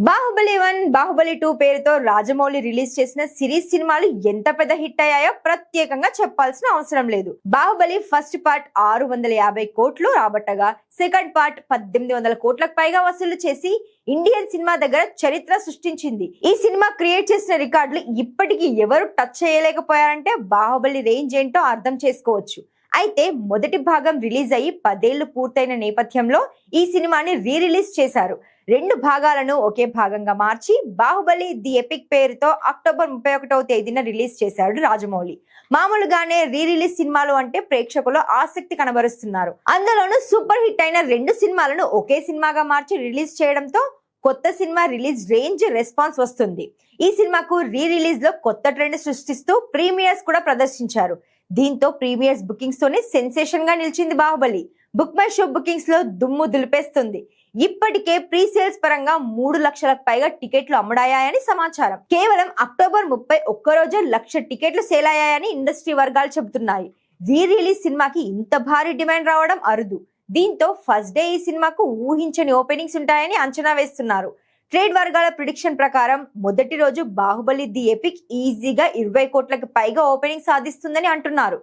బాహుబలి 1, బాహుబలి 2 పేరుతో రాజమౌళి రిలీజ్ చేసిన సిరీస్ సినిమాలు ఎంత పెద్ద హిట్ అయ్యాయో ప్రత్యేకంగా చెప్పాల్సిన అవసరం లేదు. బాహుబలి ఫస్ట్ పార్ట్ 650 కోట్లు రాబట్టగా సెకండ్ పార్ట్ 1800 కోట్లకు పైగా వసూలు చేసి ఇండియన్ సినిమా దగ్గర చరిత్ర సృష్టించింది. ఈ సినిమా క్రియేట్ చేసిన రికార్డులు ఇప్పటికీ ఎవరు టచ్ చేయలేకపోయారంటే బాహుబలి రేంజ్ ఏంటో అర్థం చేసుకోవచ్చు. అయితే మొదటి భాగం రిలీజ్ అయ్యి 10 ఏళ్లు పూర్తయిన నేపథ్యంలో ఈ సినిమాని రిలీజ్ చేశారు. 2 భాగాలను ఒకే భాగంగా మార్చి బాహుబలి ది ఎపిక్ పేరుతో అక్టోబర్ 31వ తేదీన రిలీజ్ చేశాడు రాజమౌళి. మామూలుగానే రిలీజ్ సినిమాలు అంటే ప్రేక్షకులు ఆసక్తి కనబరుస్తున్నారు. అందులోనూ సూపర్ హిట్ అయిన 2 సినిమాలను ఒకే సినిమాగా మార్చి రిలీజ్ చేయడంతో కొత్త సినిమా రిలీజ్ రేంజ్ రెస్పాన్స్ వస్తుంది. ఈ సినిమాకు రిలీజ్ లో కొత్త ట్రెండ్ సృష్టిస్తూ ప్రీమియర్స్ కూడా ప్రదర్శించారు. దీంతో ప్రీమియర్స్ బుకింగ్స్ తోనే సెన్సేషన్ గా నిలిచింది Baahubali. Book my show bookings లో దుమ్ము దులిపేస్తుంది. ఇప్పటికే ప్రీ సేల్స్ పరంగా 3 లక్షలకు పైగా టికెట్లు అమ్ముడయ్యాయని సమాచారం. కేవలం అక్టోబర్ 31 రోజే 1,00,000 టికెట్లు సేల్ అయ్యాయని ఇండస్ట్రీ వర్గాలు చెబుతున్నాయి. రిలీజ్ సినిమాకి ఇంత భారీ డిమాండ్ రావడం అరుదు. దీంతో ఫస్ట్ డే ఈ సినిమాకు ఊహించని ఓపెనింగ్స్ ఉంటాయని అంచనా వేస్తున్నారు. ట్రేడ్ వర్గాల ప్రిడిక్షన్ ప్రకారం మొదటి రోజు బాహుబలి ది ఎపిక్ ఈజీగా 20 కోట్లకు పైగా ఓపెనింగ్ సాధిస్తుందని అంటున్నారు.